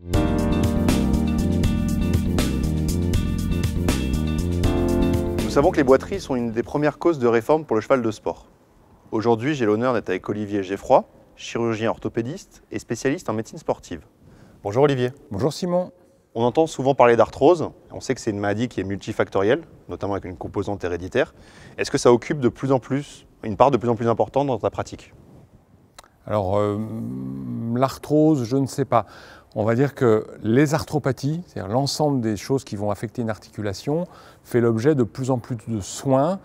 Nous savons que les boiteries sont une des premières causes de réforme pour le cheval de sport. Aujourd'hui, j'ai l'honneur d'être avec Olivier Geffroy, chirurgien orthopédiste et spécialiste en médecine sportive. Bonjour Olivier. Bonjour Simon. On entend souvent parler d'arthrose. On sait que c'est une maladie qui est multifactorielle, notamment avec une composante héréditaire. Est-ce que ça occupe de plus en plus, une part de plus en plus importante dans ta pratique? Alors, l'arthrose, je ne sais pas. On va dire que les arthropathies, c'est-à-dire l'ensemble des choses qui vont affecter une articulation, fait l'objet de plus en plus de soins.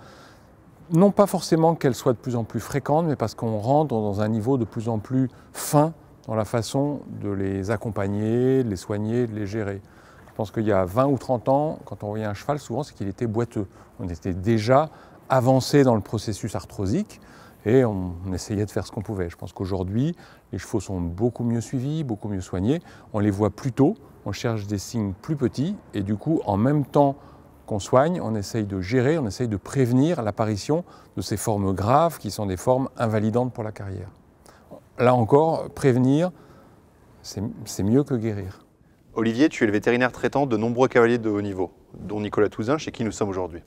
Non pas forcément qu'elles soient de plus en plus fréquentes, mais parce qu'on rentre dans un niveau de plus en plus fin dans la façon de les accompagner, de les soigner, de les gérer. Je pense qu'il y a 20 ou 30 ans, quand on voyait un cheval, souvent c'est qu'il était boiteux. On était déjà avancé dans le processus arthrosique et on essayait de faire ce qu'on pouvait. Je pense qu'aujourd'hui, les chevaux sont beaucoup mieux suivis, beaucoup mieux soignés. On les voit plus tôt, on cherche des signes plus petits et du coup, en même temps qu'on soigne, on essaye de gérer, on essaye de prévenir l'apparition de ces formes graves qui sont des formes invalidantes pour la carrière. Là encore, prévenir, c'est mieux que guérir. Olivier, tu es le vétérinaire traitant de nombreux cavaliers de haut niveau, dont Nicolas Touzin, chez qui nous sommes aujourd'hui.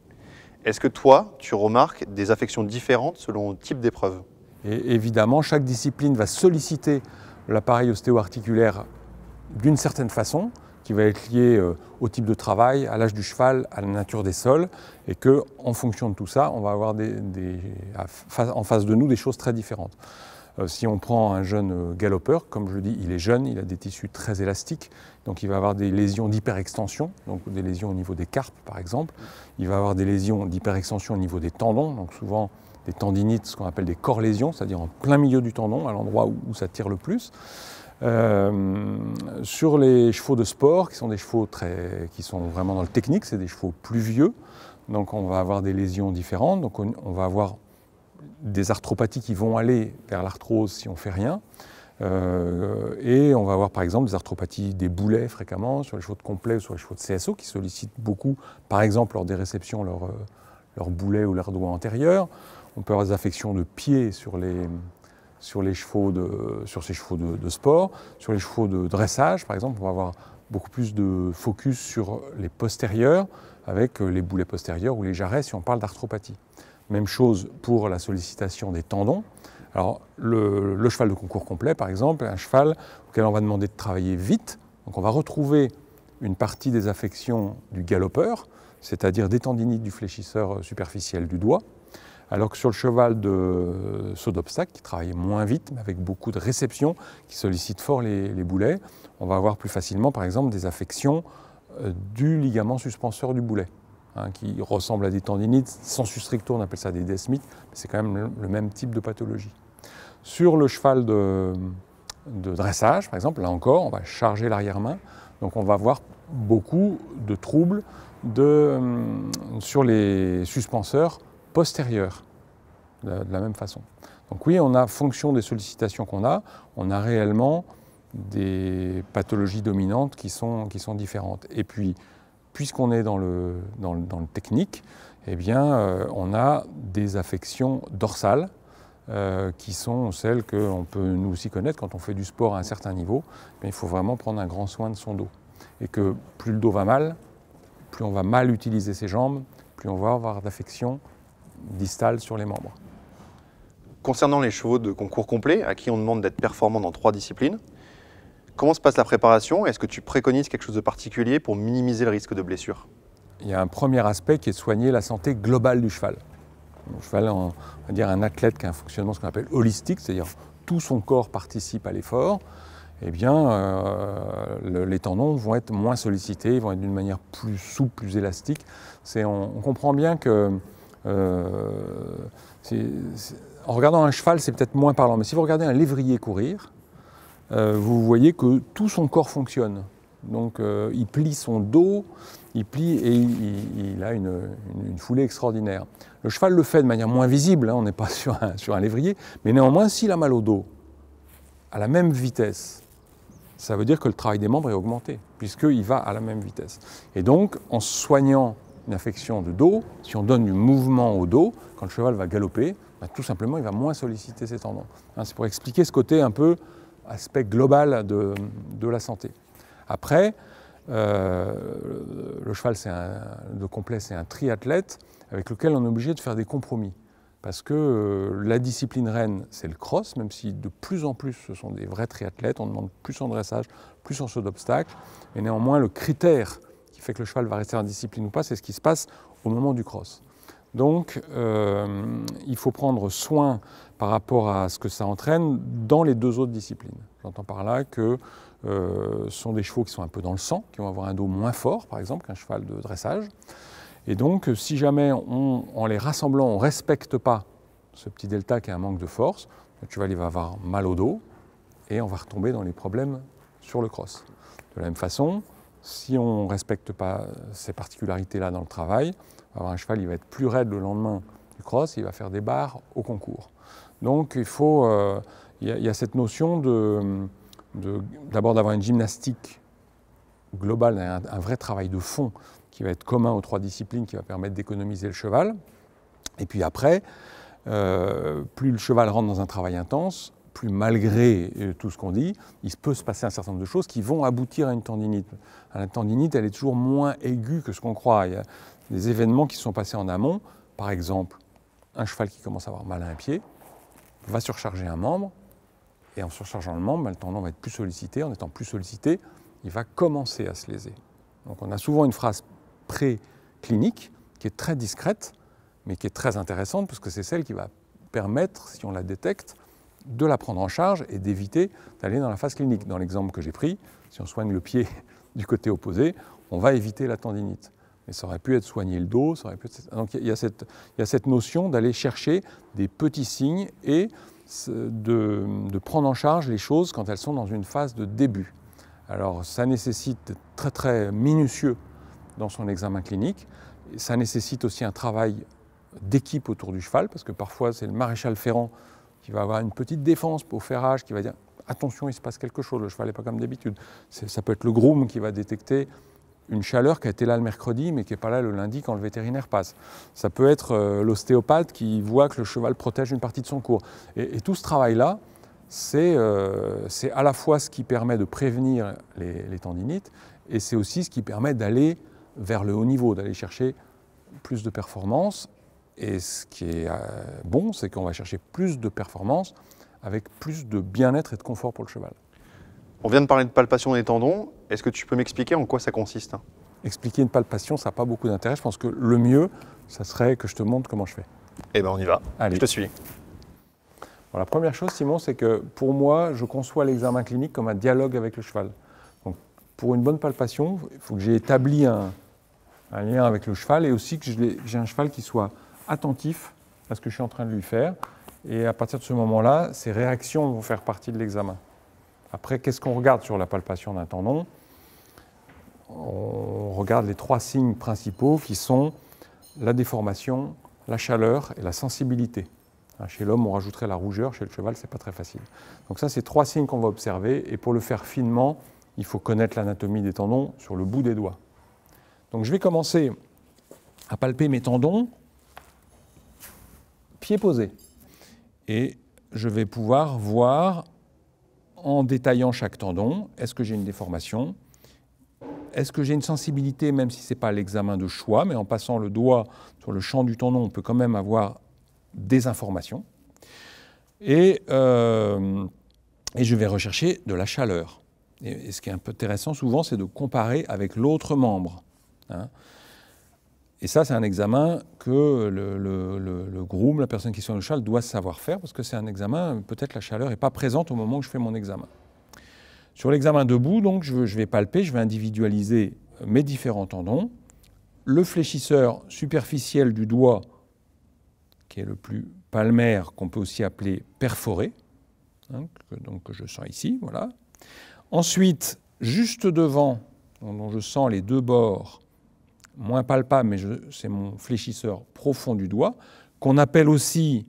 Est-ce que toi, tu remarques des affections différentes selon le type d'épreuve? Et évidemment, chaque discipline va solliciter l'appareil ostéo-articulaire d'une certaine façon, qui va être liée au type de travail, à l'âge du cheval, à la nature des sols, et qu'en fonction de tout ça, on va avoir en face de nous des choses très différentes. Si on prend un jeune galopeur, comme je le dis, il est jeune, il a des tissus très élastiques, donc il va avoir des lésions d'hyperextension, donc des lésions au niveau des carpes par exemple. Il va avoir des lésions d'hyperextension au niveau des tendons, donc souvent des tendinites, ce qu'on appelle des corps-lésions, c'est-à-dire en plein milieu du tendon, à l'endroit où ça tire le plus. Sur les chevaux de sport, qui sont des chevaux qui sont vraiment dans le technique, c'est des chevaux plus vieux, donc on va avoir des lésions différentes, donc on va avoir des arthropathies qui vont aller vers l'arthrose si on ne fait rien. Et on va avoir par exemple des arthropathies des boulets fréquemment, sur les chevaux de complet ou sur les chevaux de CSO qui sollicitent beaucoup, par exemple lors des réceptions, leur boulet ou leur doigt antérieur. On peut avoir des affections de pieds sur ces chevaux de sport. Sur les chevaux de dressage, par exemple, on va avoir beaucoup plus de focus sur les postérieurs, avec les boulets postérieurs ou les jarrets si on parle d'arthropathie. Même chose pour la sollicitation des tendons. Alors, le cheval de concours complet, par exemple, est un cheval auquel on va demander de travailler vite. Donc on va retrouver une partie des affections du galopeur, c'est-à-dire des tendinites du fléchisseur superficiel du doigt, alors que sur le cheval de saut d'obstacle, qui travaille moins vite, mais avec beaucoup de réception, qui sollicite fort les boulets, on va avoir plus facilement, par exemple, des affections du ligament suspenseur du boulet, qui ressemble à des tendinites. Sensu stricto, on appelle ça des desmites, mais c'est quand même le même type de pathologie. Sur le cheval de dressage, par exemple, là encore, on va charger l'arrière-main, donc on va avoir beaucoup de troubles sur les suspenseurs postérieurs, de la même façon. Donc oui, on a, fonction des sollicitations qu'on a, on a réellement des pathologies dominantes qui sont différentes. Et puis, puisqu'on est dans le technique, eh bien, on a des affections dorsales qui sont celles qu'on peut nous aussi connaître quand on fait du sport à un certain niveau. Mais il faut vraiment prendre un grand soin de son dos. Et que plus le dos va mal, plus on va mal utiliser ses jambes, plus on va avoir d'affections distales sur les membres. Concernant les chevaux de concours complet, à qui on demande d'être performants dans 3 disciplines, comment se passe la préparation? Est-ce que tu préconises quelque chose de particulier pour minimiser le risque de blessure? Il y a un premier aspect qui est de soigner la santé globale du cheval. Le cheval, on va dire un athlète qui a un fonctionnement ce qu'on appelle holistique, c'est-à-dire tout son corps participe à l'effort. Eh bien, les tendons vont être moins sollicités, ils vont être d'une manière plus souple, plus élastique. On comprend bien que en regardant un cheval, c'est peut-être moins parlant, mais si vous regardez un lévrier courir, vous voyez que tout son corps fonctionne. Donc il plie son dos, il plie et il a une foulée extraordinaire. Le cheval le fait de manière moins visible, on n'est pas sur un lévrier, mais néanmoins s'il a mal au dos, à la même vitesse, ça veut dire que le travail des membres est augmenté, puisqu'il va à la même vitesse. Et donc, en soignant une affection de dos, si on donne du mouvement au dos, quand le cheval va galoper, tout simplement, il va moins solliciter ses tendons. C'est pour expliquer ce côté un peu aspect global de la santé. Après, le cheval de complet, c'est un triathlète avec lequel on est obligé de faire des compromis. Parce que la discipline reine, c'est le cross, même si de plus en plus ce sont des vrais triathlètes, on demande plus en dressage, plus en saut d'obstacle. Mais néanmoins, le critère qui fait que le cheval va rester en discipline ou pas, c'est ce qui se passe au moment du cross. Donc, il faut prendre soin par rapport à ce que ça entraîne dans les deux autres disciplines. J'entends par là que ce sont des chevaux qui sont un peu dans le sang, qui vont avoir un dos moins fort, par exemple, qu'un cheval de dressage. Et donc, si jamais, en les rassemblant, on ne respecte pas ce petit delta qui a un manque de force, le cheval il va avoir mal au dos et on va retomber dans les problèmes sur le cross. De la même façon, si on ne respecte pas ces particularités-là dans le travail, on va avoir un cheval il va être plus raide le lendemain du cross, il va faire des barres au concours. Donc, il y a cette notion d'abord d'avoir une gymnastique globale, un vrai travail de fond qui va être commun aux trois disciplines, qui va permettre d'économiser le cheval. Et puis après, plus le cheval rentre dans un travail intense, plus malgré tout ce qu'on dit, il peut se passer un certain nombre de choses qui vont aboutir à une tendinite. La tendinite, elle est toujours moins aiguë que ce qu'on croit. Il y a des événements qui sont passés en amont. Par exemple, un cheval qui commence à avoir mal à un pied va surcharger un membre, et en surchargeant le membre, le tendon va être plus sollicité. En étant plus sollicité, il va commencer à se léser. Donc on a souvent une phrase pré-clinique qui est très discrète, mais qui est très intéressante parce que c'est celle qui va permettre, si on la détecte, de la prendre en charge et d'éviter d'aller dans la phase clinique. Dans l'exemple que j'ai pris, si on soigne le pied du côté opposé, on va éviter la tendinite. Mais ça aurait pu être soigner le dos, ça aurait pu être... Donc il y a cette notion d'aller chercher des petits signes et de prendre en charge les choses quand elles sont dans une phase de début. Alors ça nécessite d'être très très minutieux dans son examen clinique. Ça nécessite aussi un travail d'équipe autour du cheval, parce que parfois c'est le maréchal ferrant qui va avoir une petite défense au ferrage, qui va dire « attention, il se passe quelque chose, le cheval n'est pas comme d'habitude ». Ça peut être le groom qui va détecter une chaleur qui a été là le mercredi, mais qui n'est pas là le lundi quand le vétérinaire passe. Ça peut être l'ostéopathe qui voit que le cheval protège une partie de son cours. Et tout ce travail-là, c'est à la fois ce qui permet de prévenir les tendinites, et c'est aussi ce qui permet d'aller vers le haut niveau, d'aller chercher plus de performance. Et ce qui est bon, c'est qu'on va chercher plus de performance avec plus de bien-être et de confort pour le cheval. On vient de parler de palpation des tendons. Est-ce que tu peux m'expliquer en quoi ça consiste? Expliquer une palpation, ça n'a pas beaucoup d'intérêt. Je pense que le mieux, ça serait que je te montre comment je fais. Eh bien, on y va. Allez. Je te suis. Bon, la première chose, Simon, c'est que pour moi, je conçois l'examen clinique comme un dialogue avec le cheval. Donc, pour une bonne palpation, il faut que j'ai établi un lien avec le cheval et aussi que j'ai un cheval qui soit attentif à ce que je suis en train de lui faire. Et à partir de ce moment-là, ces réactions vont faire partie de l'examen. Après, qu'est-ce qu'on regarde sur la palpation d'un tendon? On regarde les trois signes principaux qui sont la déformation, la chaleur et la sensibilité. Chez l'homme, on rajouterait la rougeur, chez le cheval, ce n'est pas très facile. Donc ça, c'est trois signes qu'on va observer, et pour le faire finement, il faut connaître l'anatomie des tendons sur le bout des doigts. Donc je vais commencer à palper mes tendons, pieds posés. Et je vais pouvoir voir, en détaillant chaque tendon, est-ce que j'ai une déformation? Est-ce que j'ai une sensibilité, même si ce n'est pas l'examen de choix, mais en passant le doigt sur le champ du tendon, on peut quand même avoir des informations. Et je vais rechercher de la chaleur. Et ce qui est un peu intéressant souvent, c'est de comparer avec l'autre membre. Et ça, c'est un examen que le groom, la personne qui soigne le cheval, doit savoir faire, parce que c'est un examen, peut-être la chaleur n'est pas présente au moment où je fais mon examen. Sur l'examen debout, donc, je vais palper, je vais individualiser mes différents tendons. Le fléchisseur superficiel du doigt, qui est le plus palmaire, qu'on peut aussi appeler perforé, que je sens ici, voilà. Ensuite, juste devant, dont je sens les deux bords, moins palpable, mais c'est mon fléchisseur profond du doigt, qu'on appelle aussi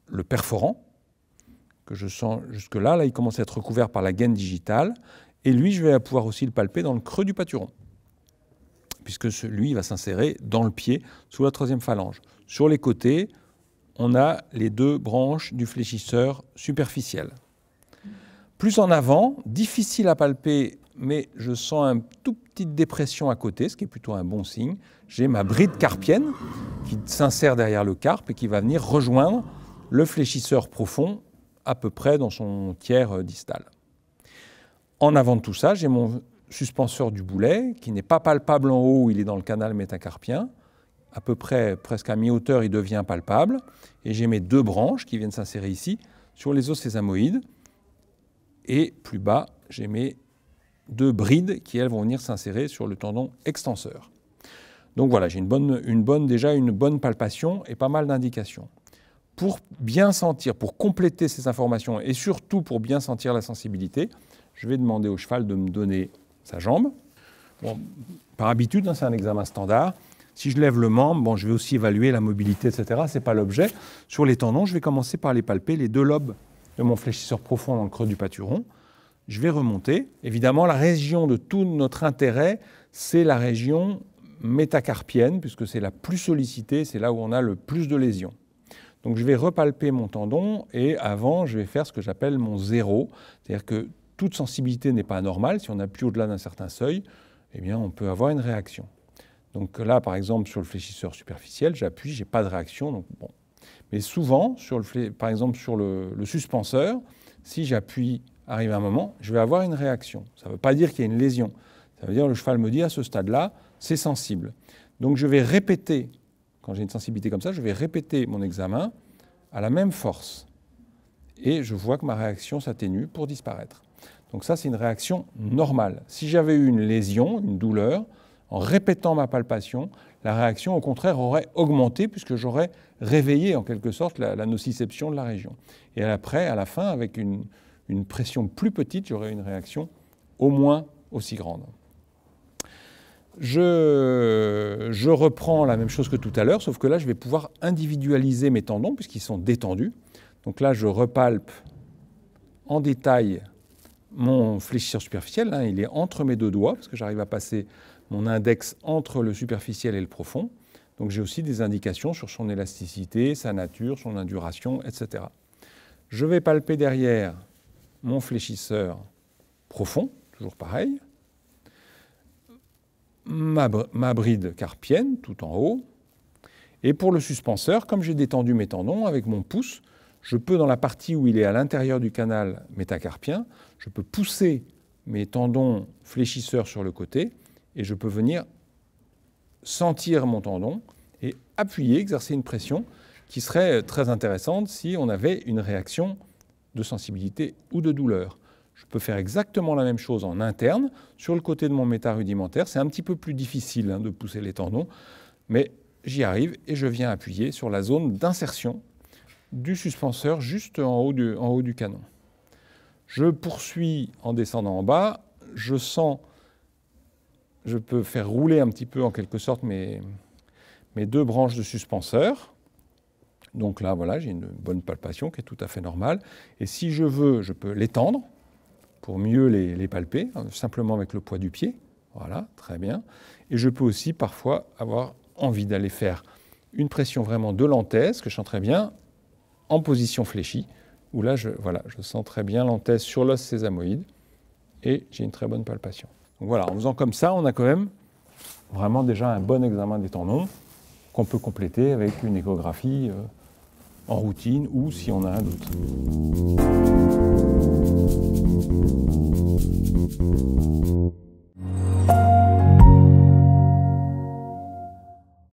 le perforant, que je sens jusque-là. Là, il commence à être recouvert par la gaine digitale. Et lui, je vais pouvoir aussi le palper dans le creux du pâturon, puisque lui, va s'insérer dans le pied, sous la troisième phalange. Sur les côtés, on a les deux branches du fléchisseur superficiel. Plus en avant, difficile à palper mais je sens une toute petite dépression à côté, ce qui est plutôt un bon signe. J'ai ma bride carpienne qui s'insère derrière le carpe et qui va venir rejoindre le fléchisseur profond à peu près dans son tiers distal. En avant de tout ça, j'ai mon suspenseur du boulet qui n'est pas palpable en haut, il est dans le canal métacarpien. À peu près, presque à mi-hauteur, il devient palpable. Et j'ai mes 2 branches qui viennent s'insérer ici sur les os sésamoïdes. Et plus bas, j'ai mes 2 brides qui, elles, vont venir s'insérer sur le tendon extenseur. Donc voilà, j'ai déjà une bonne palpation et pas mal d'indications. Pour bien sentir, pour compléter ces informations et surtout pour bien sentir la sensibilité, je vais demander au cheval de me donner sa jambe. Bon, par habitude, c'est un examen standard. Si je lève le membre, je vais aussi évaluer la mobilité, etc. Ce n'est pas l'objet. Sur les tendons, je vais commencer par les palper, les 2 lobes de mon fléchisseur profond dans le creux du pâturon. Je vais remonter. Évidemment, la région de tout notre intérêt, c'est la région métacarpienne, puisque c'est la plus sollicitée, c'est là où on a le plus de lésions. Donc je vais repalper mon tendon et avant, je vais faire ce que j'appelle mon zéro. C'est-à-dire que toute sensibilité n'est pas normale. Si on appuie au-delà d'un certain seuil, eh bien, on peut avoir une réaction. Donc là, par exemple, sur le fléchisseur superficiel, j'appuie, je n'ai pas de réaction. Donc bon. Mais souvent, par exemple, sur le suspenseur, si j'appuie, arrive un moment, je vais avoir une réaction. Ça ne veut pas dire qu'il y a une lésion. Ça veut dire que le cheval me dit à ce stade-là, c'est sensible. Donc je vais répéter, quand j'ai une sensibilité comme ça, je vais répéter mon examen à la même force. Et je vois que ma réaction s'atténue pour disparaître. Donc ça, c'est une réaction normale. Si j'avais eu une lésion, une douleur, en répétant ma palpation, la réaction, au contraire, aurait augmenté puisque j'aurais réveillé, en quelque sorte, la nociception de la région. Et après, à la fin, avec une pression plus petite, j'aurais une réaction au moins aussi grande. Je reprends la même chose que tout à l'heure, sauf que là, je vais pouvoir individualiser mes tendons puisqu'ils sont détendus. Donc là, je repalpe en détail mon fléchisseur superficiel. Là, il est entre mes 2 doigts parce que j'arrive à passer mon index entre le superficiel et le profond. Donc j'ai aussi des indications sur son élasticité, sa nature, son induration, etc. Je vais palper derrière mon fléchisseur profond, toujours pareil. Ma bride carpienne, tout en haut. Et pour le suspenseur, comme j'ai détendu mes tendons, avec mon pouce, je peux, dans la partie où il est à l'intérieur du canal métacarpien, je peux pousser mes tendons fléchisseurs sur le côté et je peux venir sentir mon tendon et appuyer, exercer une pression qui serait très intéressante si on avait une réaction de sensibilité ou de douleur. Je peux faire exactement la même chose en interne, sur le côté de mon métarudimentaire. C'est un petit peu plus difficile de pousser les tendons, mais j'y arrive et je viens appuyer sur la zone d'insertion du suspenseur juste en haut du canon. Je poursuis en descendant en bas. Je peux faire rouler un petit peu en quelque sorte mes 2 branches de suspenseur. Donc là, voilà, j'ai une bonne palpation qui est tout à fait normale. Et si je veux, je peux l'étendre pour mieux les palper, simplement avec le poids du pied. Voilà, très bien. Et je peux aussi parfois avoir envie d'aller faire une pression vraiment de l'anthèse, que je sens très bien, en position fléchie, où là, je sens très bien l'anthèse sur l'os sésamoïde et j'ai une très bonne palpation. Donc voilà, en faisant comme ça, on a quand même vraiment déjà un bon examen des tendons qu'on peut compléter avec une échographie en routine ou si on a un doute.